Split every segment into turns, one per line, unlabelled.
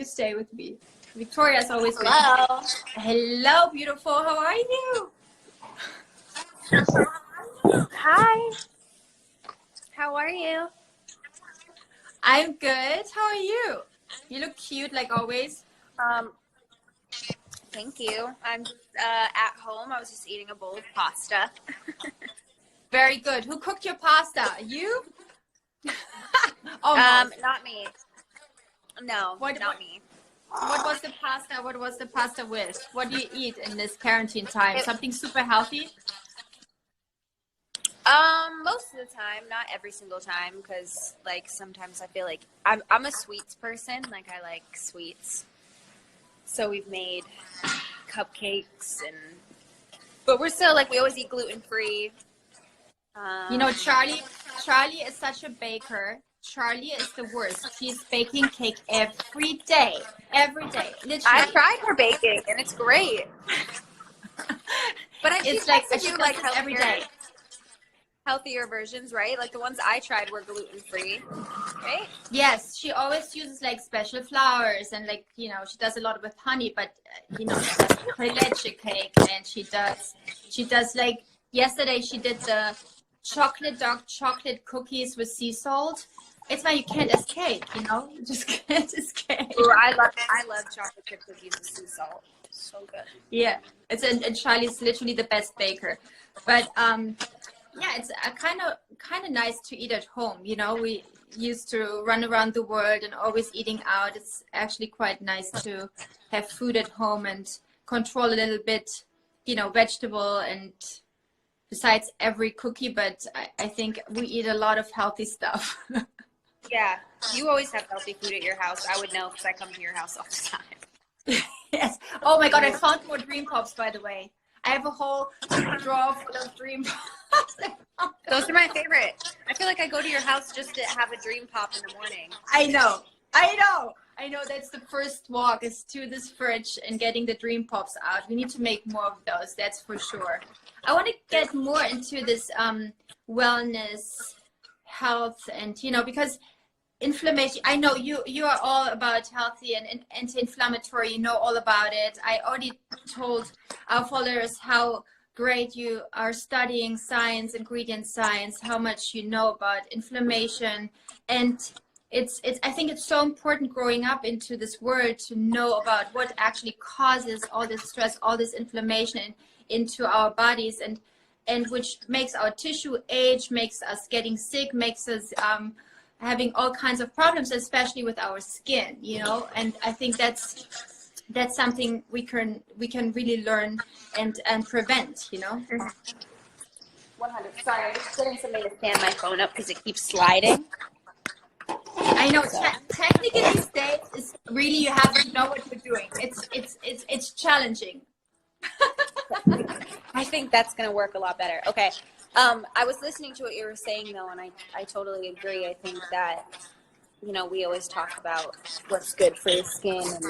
stay with me. Victoria's always with me.
Hello.
Hello, beautiful. How are you?
Hi. How are you?
I'm good. How are you? You look cute like always.
Thank you. I'm just at home. I was just eating a bowl of pasta.
Very good. Who cooked your pasta? You? Oh,
Not me. No, not me.
What was the pasta? What was the pasta with? What do you eat in this quarantine time? Something super healthy?
Most of the time, not every single time, because like sometimes I feel like I'm a sweets person. Like I like sweets, so we've made cupcakes but we're still like we always eat gluten free.
You know, Charlie is such a baker. Charlie is the worst. She's baking cake every day. Every day. Literally.
I tried her baking and it's great. But
it's like she do like every day.
Healthier versions, right? Like the ones I tried were gluten free, right?
Yes, she always uses like special flours and like, you know, she does a lot with honey, but you know, she does her leche cake and she does like yesterday she did the dark chocolate cookies with sea salt. It's why you can't escape, you know? You just can't escape.
Ooh, I love chocolate chip cookies with sea salt. So good.
Yeah. And Charlie's literally the best baker. But yeah, it's kind of nice to eat at home. You know, we used to run around the world and always eating out. It's actually quite nice to have food at home and control a little bit, you know, vegetable and besides every cookie. But I think we eat a lot of healthy stuff.
Yeah, you always have healthy food at your house. I would know because I come to your house all the time.
Yes. Oh my God, I found more dream pops, by the way. I have a whole drawer full of dream pops.
Those are my favorite. I feel like I go to your house just to have a dream pop in the morning.
I know. That's the first walk is to this fridge and getting the dream pops out. We need to make more of those. That's for sure. I want to get more into this wellness, health, and you know, because inflammation. I know you are all about healthy and anti-inflammatory. You know all about it. I already told our followers how great you are studying science, ingredient science, how much you know about inflammation, and it's I think it's so important growing up into this world to know about what actually causes all this stress, all this inflammation into our bodies, and which makes our tissue age, makes us getting sick, makes us having all kinds of problems, especially with our skin, you know. And I think that's something we can really learn and prevent, you know.
100. Sorry, I'm just getting something to stand my phone up because it keeps sliding.
I know. Technically these days is really you have to know what you're doing. It's challenging.
I think that's gonna work a lot better. Okay. I was listening to what you were saying though, and I totally agree. I think that, you know, we always talk about what's good for your skin and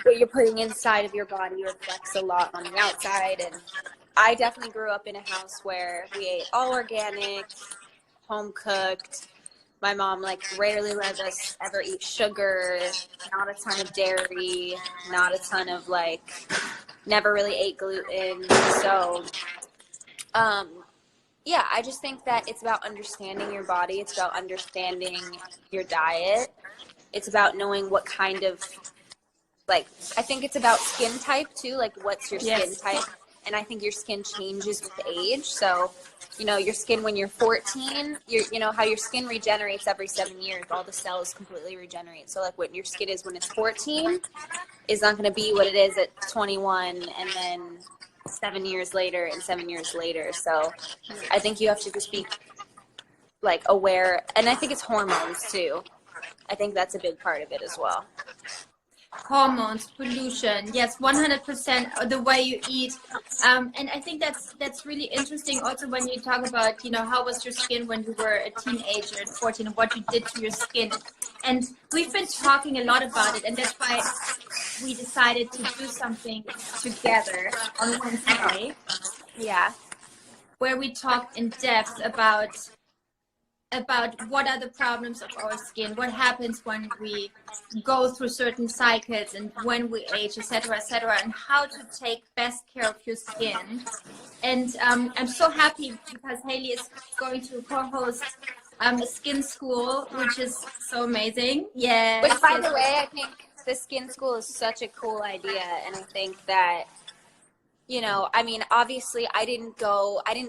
what you're putting inside of your body reflects a lot on the outside. And I definitely grew up in a house where we ate all organic, home cooked. My mom like rarely let us ever eat sugar, not a ton of dairy, not a ton of like, never really ate gluten. So, yeah, I just think that it's about understanding your body. It's about understanding your diet. It's about knowing what kind of, like, I think it's about skin type too. Like, what's your skin type? And I think your skin changes with age. So, you know, your skin when you're 14, you know how your skin regenerates every 7 years. All the cells completely regenerate. So, like, what your skin is when it's 14 is not going to be what it is at 21, and then 7 years later and 7 years later. So, I think you have to just be like aware, and I think it's hormones too. I think that's a big part of it as well.
Hormones, pollution, yes, 100%. The way you eat, and I think that's really interesting. Also, when you talk about, you know, how was your skin when you were a teenager at 14, and what you did to your skin, and we've been talking a lot about it, and that's why we decided to do something together on Wednesday.
Yeah,
where we talk in depth about about what are the problems of our skin, what happens when we go through certain cycles and when we age, etc., and how to take best care of your skin. And I'm so happy because Hailey is going to co-host a skin school, which is so amazing. Yes.
Which, by
yes,
the way, I think the skin school is such a cool idea, and I think that, you know, I mean, obviously I didn't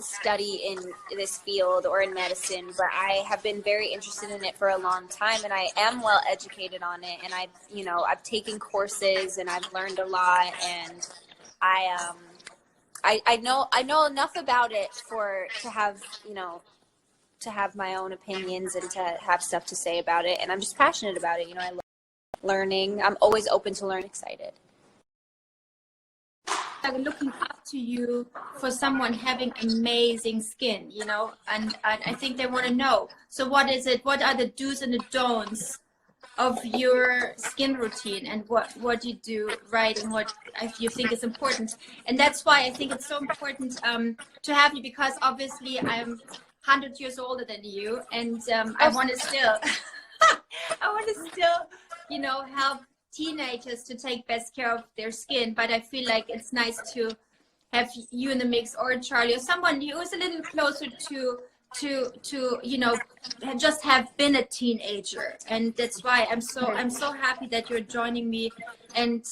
study in this field or in medicine, but I have been very interested in it for a long time, and I am well educated on it, and I've taken courses and I've learned a lot, and I know enough about it to have my own opinions and to have stuff to say about it, and I'm just passionate about it. You know, I love learning. I'm always open to learn, excited.
Looking up to you for someone having amazing skin, you know, and I think they want to know. So what is it? What are the do's and the don'ts of your skin routine, and what you do right and what you think is important? And that's why I think it's so important to have you, because obviously I'm 100 years older than you, and I want to still, you know, help teenagers to take best care of their skin. But I feel like it's nice to have you in the mix, or Charlie, or someone who is a little closer to you know, just have been a teenager. And that's why I'm so happy that you're joining me. And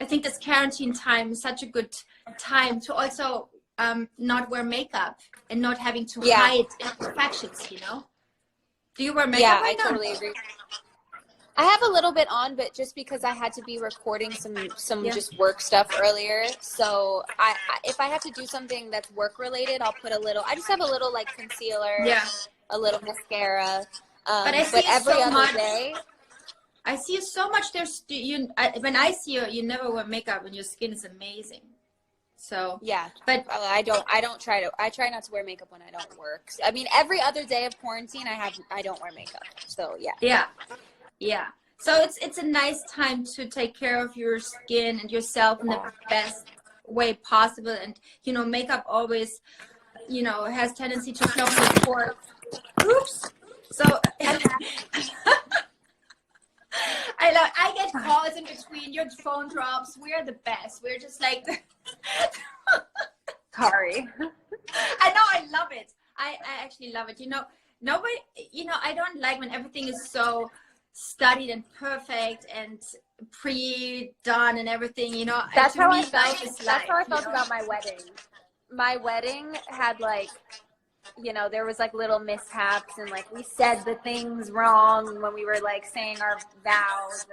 I think this quarantine time is such a good time to also not wear makeup and not having to hide imperfections, you know. Do you wear makeup right now?
Totally agree. I have a little bit on, but just because I had to be recording some just work stuff earlier. So if I have to do something that's work related, I'll put I just have a little like concealer, a little mascara. But every other day.
I see you so much. When I see you, you never wear makeup and your skin is amazing. So
but I try not to wear makeup when I don't work. I mean, every other day of quarantine, I don't wear makeup. So
yeah. So it's a nice time to take care of your skin and yourself in the best way possible. And, you know, makeup always, you know, has tendency to clog the pores. Oops. So I get calls in between. Your phone drops. We're the best. We're just like.
Sorry.
I know. I love it. I actually love it. You know, nobody. You know, I don't like when everything is so studied and perfect and pre-done and everything. You know,
that's how I
felt.
That's how I felt about my wedding. My wedding had like, you know, there was like little mishaps, and like we said the things wrong when we were like saying our vows,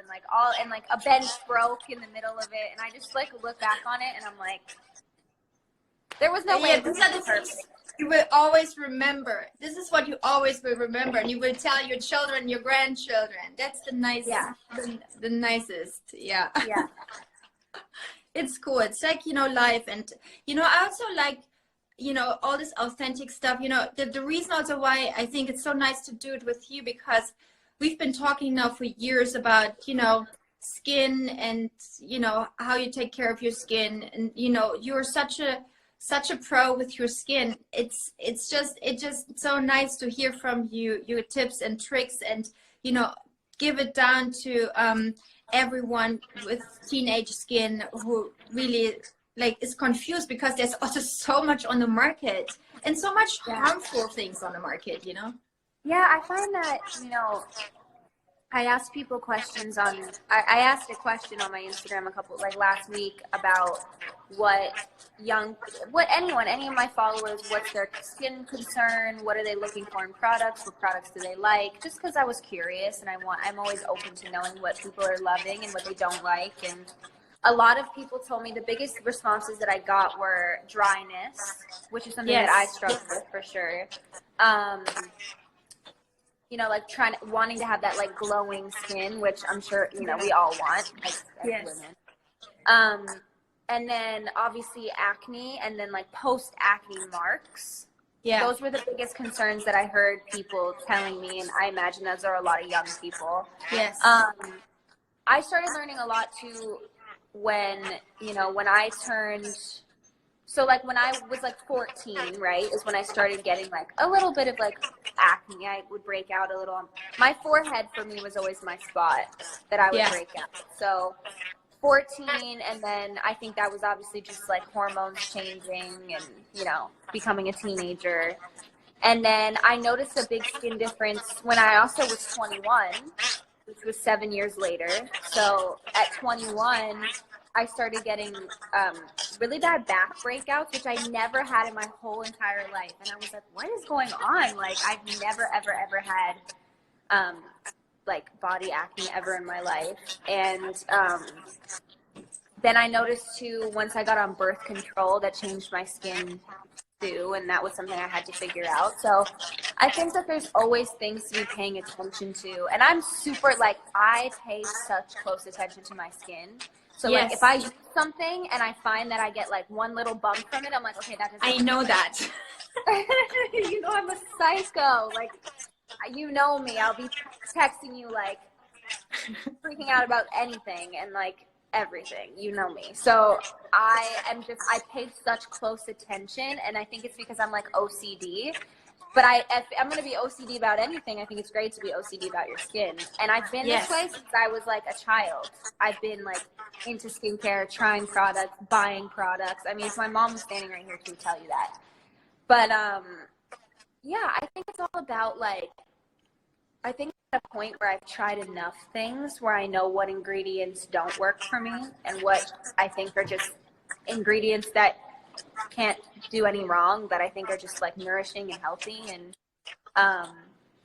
and like a bench broke in the middle of it, and I just like look back on it and I'm like, there was no way.
These are the things you will always remember. This is what you always will remember, and you will tell your children, your grandchildren. That's the nicest. The nicest. Yeah. It's cool. It's like, you know, life. And, you know, I also like, you know, all this authentic stuff. You know, the reason also why I think it's so nice to do it with you, because we've been talking now for years about, you know, skin and, you know, how you take care of your skin. And, you know, you're such a pro with your skin. It's just so nice to hear from you, your tips and tricks, and, you know, give it down to everyone with teenage skin who really like is confused, because there's also so much on the market and so much harmful things on the market, you know.
I find that, you know, I ask people questions I asked a question on my Instagram last week about any of my followers, what's their skin concern, what are they looking for in products, what products do they like, just because I was curious, and I'm always open to knowing what people are loving and what they don't like. And a lot of people told me the biggest responses that I got were dryness, which is something that I struggle with for sure. You know, like wanting to have that like glowing skin, which I'm sure, you know, we all want as women. And then obviously acne, and then like post acne marks. Those were the biggest concerns that I heard people telling me, and I imagine those are a lot of young people. I started learning a lot too when I turned. So like when I was like 14, right, is when I started getting like a little bit of like acne. I would break out a little. My forehead for me was always my spot that I would break out. So 14, and then I think that was obviously just like hormones changing and, you know, becoming a teenager. And then I noticed a big skin difference when I also was 21, which was 7 years later. So at 21, I started getting really bad back breakouts, which I never had in my whole entire life. And I was like, what is going on? Like, I've never, ever, ever had like body acne ever in my life. And then I noticed too, once I got on birth control, that changed my skin too, and that was something I had to figure out. So I think that there's always things to be paying attention to, and I'm super, like, I pay such close attention to my skin. So like if I use something and I find that I get like one little bump from it, I'm like, okay, that doesn't
I know that.
You know, I'm a psycho. Like, you know me, I'll be texting you like freaking out about anything and like everything, you know me. So I pay such close attention, and I think it's because I'm like OCD. But if I'm going to be OCD about anything, I think it's great to be OCD about your skin. And I've been this way since I was like a child. I've been like into skincare, trying products, buying products. I mean, if my mom was standing right here, she would tell you that. But yeah, I think it's all about like, I think at a point where I've tried enough things where I know what ingredients don't work for me and what I think are just ingredients that can't do any wrong, that I think are just like nourishing and healthy. And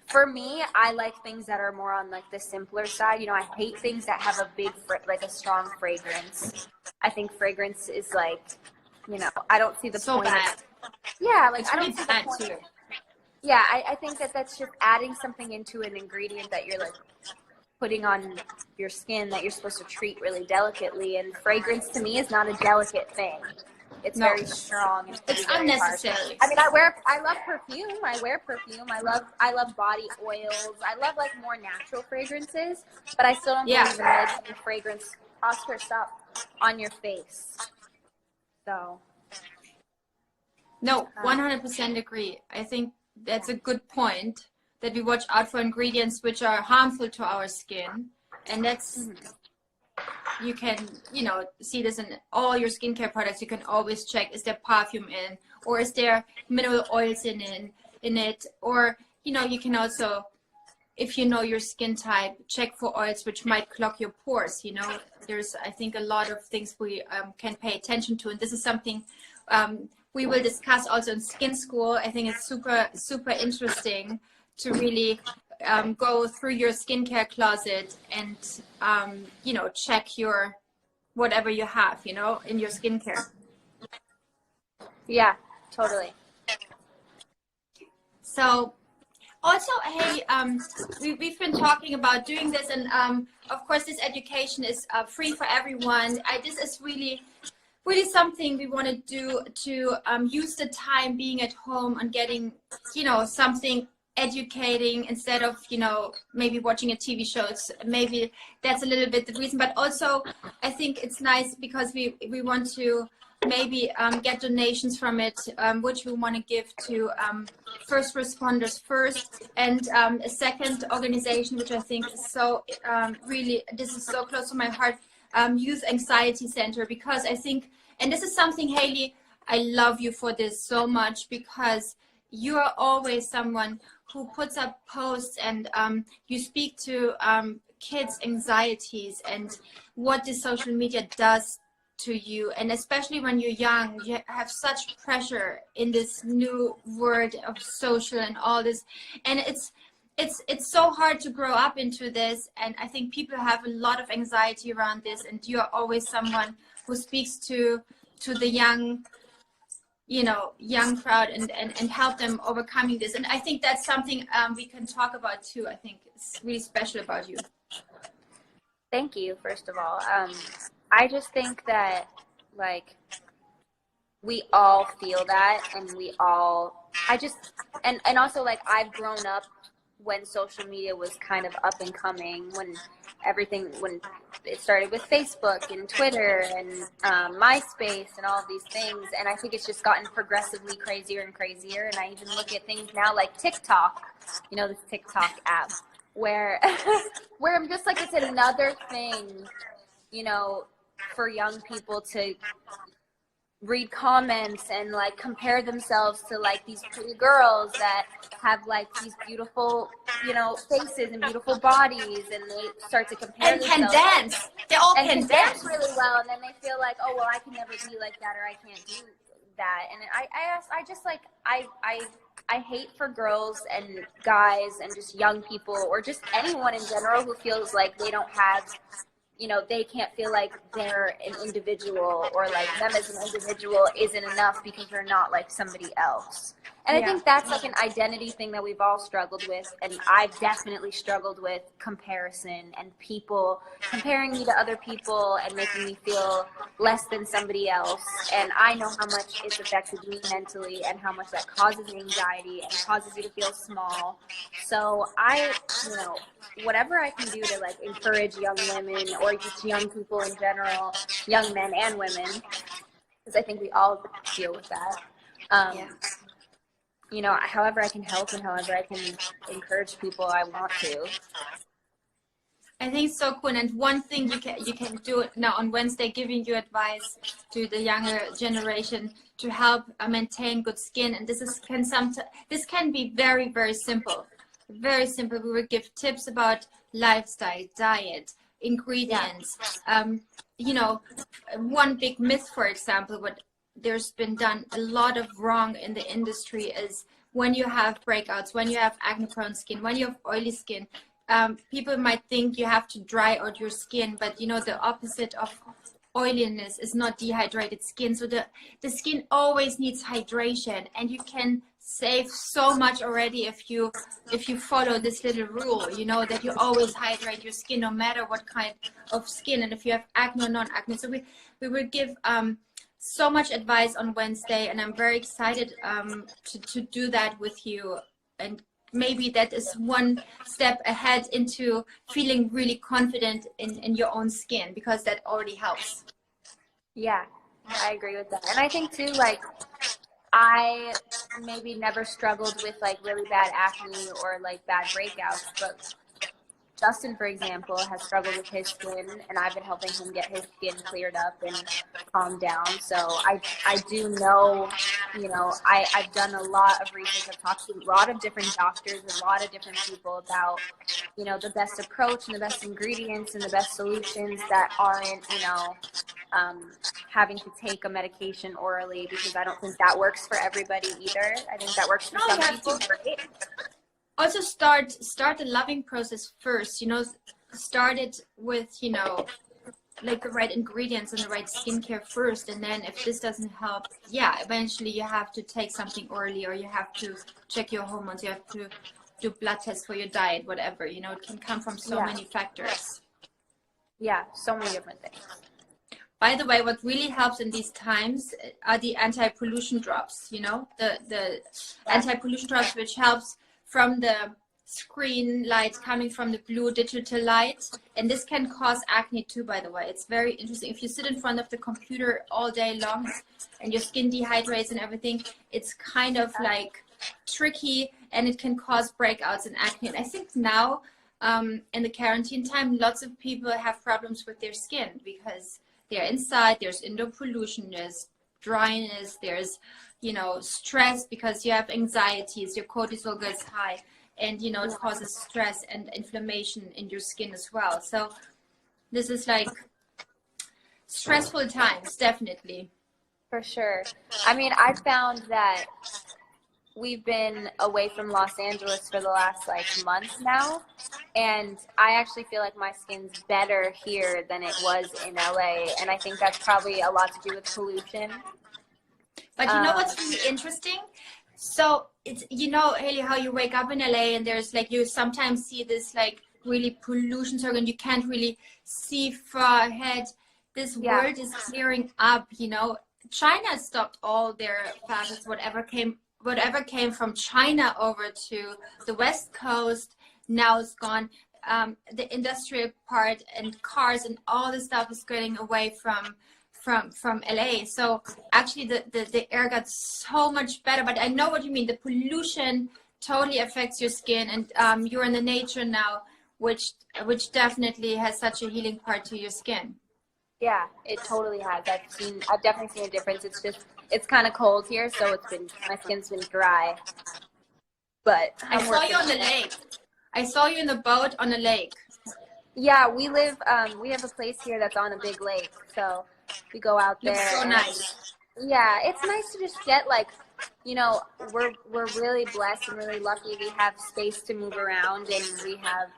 for me, I like things that are more on like the simpler side. You know, I hate things that have a big like a strong fragrance. I think fragrance is like, you know, I don't see the point. Yeah, like I don't see the point. Too. Yeah, I think that that's just adding something into an ingredient that you're like putting on your skin that you're supposed to treat really delicately. And fragrance to me is not a delicate thing. It's very strong. And
it's unnecessary.
Harsh. I mean, I love perfume. I wear perfume. I love body oils. I love like more natural fragrances, but I still don't believe in like fragrance. Oscar, stop, on your face. So.
No, 100% agree. I think that's a good point, that we watch out for ingredients which are harmful to our skin. And that's, you can, you know, see this in all your skincare products. You can always check, is there perfume in, or is there mineral oils in it, or, you know, you can also, if you know your skin type, check for oils which might clog your pores. You know, there's, I think, a lot of things we can pay attention to, and this is something we will discuss also in skin school. I think it's super, super interesting to really go through your skincare closet and, you know, check your, whatever you have, you know, in your skincare.
Yeah, totally.
So also, hey, we've been talking about doing this, and of course this education is free for everyone. This is really something we want to do to use the time being at home and getting, you know, something educating instead of, you know, maybe watching a TV show. It's maybe that's a little bit the reason, but also I think it's nice because we want to maybe get donations from it, which we want to give to first responders first, and a second organization which I think is so really, this is so close to my heart, Youth Anxiety Center, because I think, and this is something, Hailey, I love you for this so much, because you are always someone who puts up posts and you speak to kids' anxieties and what the social media does to you, and especially when you're young, you have such pressure in this new world of social and all this, and it's so hard to grow up into this, and I think people have a lot of anxiety around this, and you're always someone who speaks to the young, you know, young crowd and help them overcoming this. And I think that's something we can talk about too. I think it's really special about you.
Thank you, first of all. I just think that, like, we all feel that, and we all, and also, like, I've grown up when social media was kind of up and coming, when everything when it started with Facebook and Twitter and MySpace and all of these things. And I think it's just gotten progressively crazier and crazier. And I even look at things now like TikTok, you know, this TikTok app where where I'm just like, it's another thing, you know, for young people to read comments and like compare themselves to like these pretty girls that have like these beautiful, you know, faces and beautiful bodies, and they start to compare
And
themselves.
can dance. They all
And
can
dance
dance.
really well, and then they feel like, oh well, I can never be like that, or I can't do that. And I just like I hate for girls and guys and just young people or just anyone in general who feels like they don't have, you know, they can't feel like they're an individual, or like them as an individual isn't enough because they're not like somebody else. And I think that's like an identity thing that we've all struggled with, and I've definitely struggled with comparison and people comparing me to other people and making me feel less than somebody else. And I know how much it's affected me mentally and how much that causes anxiety and causes you to feel small. So you know, whatever I can do to like encourage young women or just young people in general, young men and women, because I think we all deal with that. You know, however I can help and however I can encourage people, I want to.
I think it's so cool. And one thing you can do now on Wednesday, giving you advice to the younger generation to help maintain good skin. And this can be very, very simple. Very simple. We will give tips about lifestyle, diet, ingredients. You know, one big myth, for example, what there's been done a lot of wrong in the industry is when you have breakouts, when you have acne prone skin, when you have oily skin, people might think you have to dry out your skin, but you know, the opposite of oiliness is not dehydrated skin. So the skin always needs hydration, and you can save so much already if you follow this little rule, you know, that you always hydrate your skin no matter what kind of skin, and if you have acne or non-acne. So we will give so much advice on Wednesday, and I'm very excited to do that with you. And maybe that is one step ahead into feeling really confident in your own skin, because that already helps.
Yeah, I agree with that. And I think too, like, I maybe never struggled with like really bad acne or like bad breakouts, but Justin, for example, has struggled with his skin, and I've been helping him get his skin cleared up and calmed down. So I do know, you know, I've done a lot of research. I've talked to a lot of different doctors and a lot of different people about, you know, the best approach and the best ingredients and the best solutions that aren't, you know, having to take a medication orally, because I don't think that works for everybody either. I think that works for some people.
Also start the loving process first, you know, start it with, you know, like the right ingredients and the right skincare first, and then if this doesn't help, yeah, eventually you have to take something orally, or you have to check your hormones, you have to do blood tests for your diet, whatever, you know, it can come from so many factors.
Yeah, so many different things.
By the way, what really helps in these times are the anti-pollution drops, you know, the anti-pollution drops, which helps from the screen light coming from the blue digital light. And this can cause acne too, by the way. It's very interesting. If you sit in front of the computer all day long and your skin dehydrates and everything, it's kind of like tricky, and it can cause breakouts and acne. And I think now in the quarantine time, lots of people have problems with their skin because they're inside, there's indoor pollution, there's dryness, there's, you know, stress because you have anxieties, your cortisol goes high, and you know, it causes stress and inflammation in your skin as well. So this is like stressful times, definitely.
For sure. I mean, I found that we've been away from Los Angeles for the last like month now, and I actually feel like my skin's better here than it was in LA, and I think that's probably a lot to do with pollution.
But you know what's really interesting? So it's, you know, Hailey, how you wake up in LA and there's like, you sometimes see this like really pollution circle and you can't really see far ahead. This world is clearing up, you know. China stopped all their factories, whatever came from China over to the West Coast, now it's gone. the industrial part and cars and all the stuff is getting away from LA. So actually the air got so much better. But I know what you mean. The pollution totally affects your skin, and you're in the nature now, which definitely has such a healing part to your skin.
Yeah, it totally has. I've definitely seen a difference. It's kind of cold here, so my skin's been dry. But
I saw you on the lake. I saw you in the boat on a lake.
Yeah, we have a place here that's on a big lake, so we go out there.
Looks so nice.
Yeah, it's nice to just get, like, you know, we're really blessed and really lucky. We have space to move around, and we have,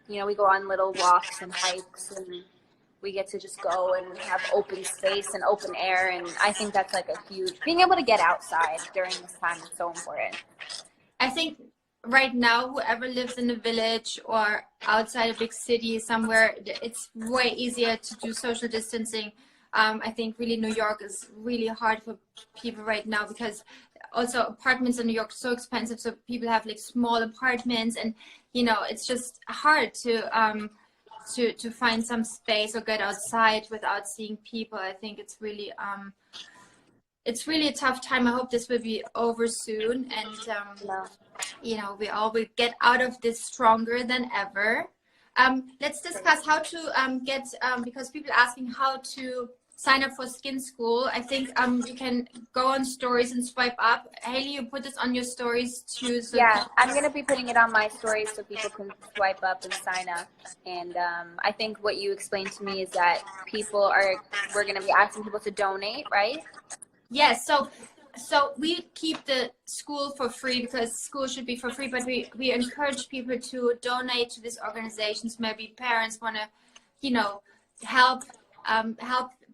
you know, we go on little walks and hikes, and we get to just go and have open space and open air. And I think that's like being able to get outside during this time is so important.
I think right now, whoever lives in a village or outside a big city somewhere, it's way easier to do social distancing. I think really New York is really hard for people right now, because also apartments in New York are so expensive. So people have like small apartments, and, you know, it's just hard to find some space or get outside without seeing people. I think it's really a tough time. I hope this will be over soon, and you know, we all will get out of this stronger than ever. Let's discuss how to get, because people are asking how to sign up for Skin School. I think you can go on stories and swipe up. Hailey, you put this on your stories too. So
yeah, I'm going to be putting it on my stories so people can swipe up and sign up. And I think what you explained to me is that we're going to be asking people to donate, right?
Yes. So we keep the school for free, because school should be for free, but we encourage people to donate to these organizations. Maybe parents want to, you know, help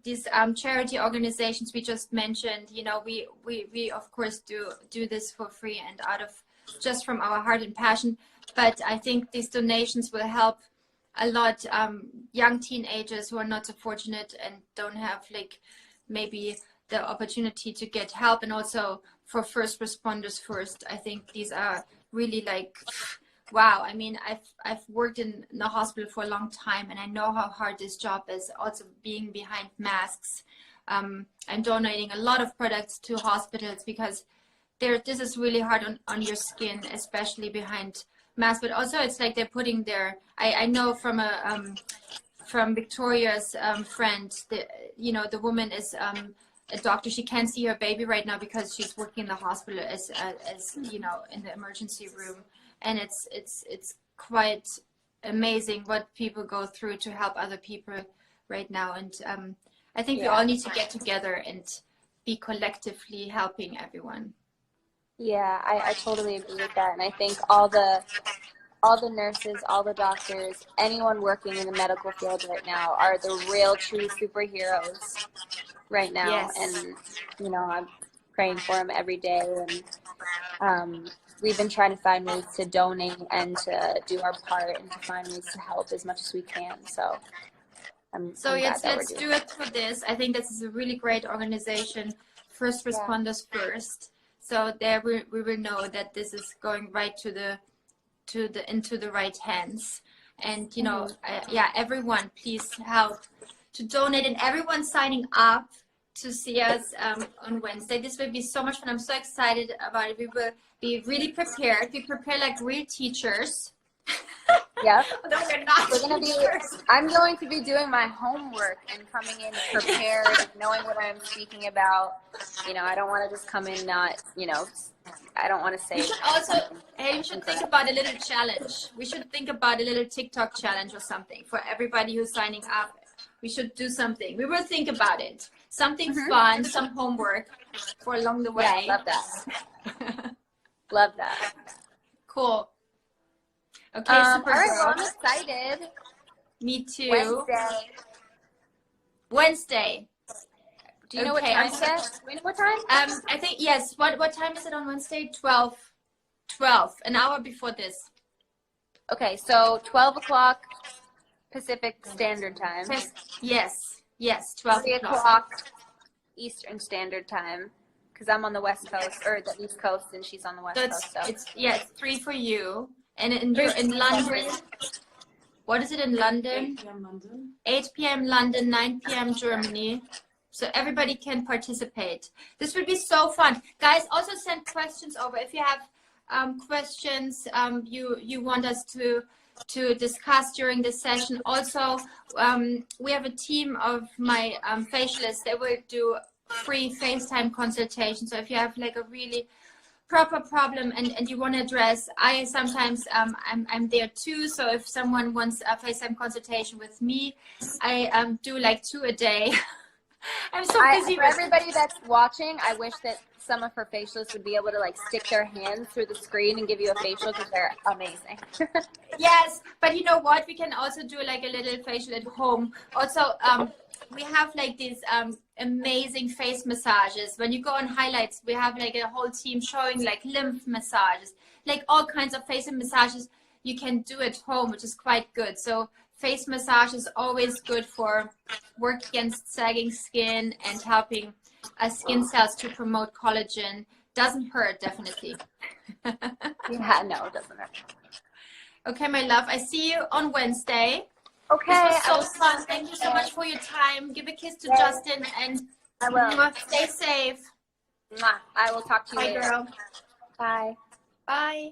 these charity organizations we just mentioned. You know, we of course do this for free and out of just from our heart and passion. But I think these donations will help a lot young teenagers who are not so fortunate and don't have like maybe the opportunity to get help, and also for first responders first. I think these are really like, wow. I mean, I've worked in the hospital for a long time, and I know how hard this job is, also being behind masks. I'm donating a lot of products to hospitals, because this is really hard on your skin, especially behind masks. But also it's like they're putting I know from from Victoria's friend, the woman is a doctor. She can't see her baby right now because she's working in the hospital as you know, in the emergency room. And it's quite amazing what people go through to help other people right now. And I think we all need to get together and be collectively helping everyone.
Yeah, I totally agree with that. And I think all the nurses, all the doctors, anyone working in the medical field right now are the real true superheroes right now.
Yes.
And, you know, I'm praying for them every day. And we've been trying to find ways to donate and to do our part and to find ways to help as much as we can. So
yes, let's do it for this. I think this is a really great organization. First responders first. So there we will know that this is going right into the right hands. And, you know, everyone please help to donate, and everyone signing up to see us on Wednesday. This will be so much fun. I'm so excited about it. We will be really prepared. We prepare like real teachers.
Yep.
No, we're not.
I'm going to be doing my homework and coming in prepared, knowing what I'm speaking about. You know, I don't want to just come in not, you know, I don't want to say.
We should also, we should think about a little challenge. We should think about a little TikTok challenge or something for everybody who's signing up. We should do something. We will think about it. Something fun, some homework for along the way.
Yeah, love that. Love that.
Cool. Okay, super.
All right, well, I'm excited.
Me too. Wednesday.
Do you know what time it is? What time?
I think, yes. What time is it on Wednesday? 12. 12. An hour before this.
Okay, so 12 o'clock Pacific Standard Time.
Yes. 12
o'clock Eastern Standard Time. Because I'm on the West Coast, or the East Coast, and she's on the West Coast. So
it's 3 for you. And you're in London. What is it in London?
8 p.m. London.
8 p.m. London, 9 p.m. Germany. So everybody can participate. This would be so fun. Guys, also send questions over. If you have questions you want us to discuss during this session. Also, we have a team of my facialists that will do free FaceTime consultation. So if you have like a really proper problem and you want to address, I sometimes I'm there too. So if someone wants a FaceTime consultation with me, I do like 2 a day. I'm so busy.
For everybody that's watching, I wish that some of her facialists would be able to like stick their hands through the screen and give you a facial because they're amazing.
Yes, but you know what? We can also do like a little facial at home. Also, we have like these amazing face massages. When you go on highlights, we have like a whole team showing like lymph massages, like all kinds of facial massages you can do at home, which is quite good. So face massage is always good for work against sagging skin and helping skin cells to promote collagen. Doesn't hurt, definitely.
Yeah, no, it doesn't hurt.
Okay, my love, I see you on Wednesday.
Okay.
This was so fun. Thank you so much for your time. Give a kiss to Justin and
I will.
Stay safe.
I will talk to you
Bye,
later.
girl.
Bye.
Bye.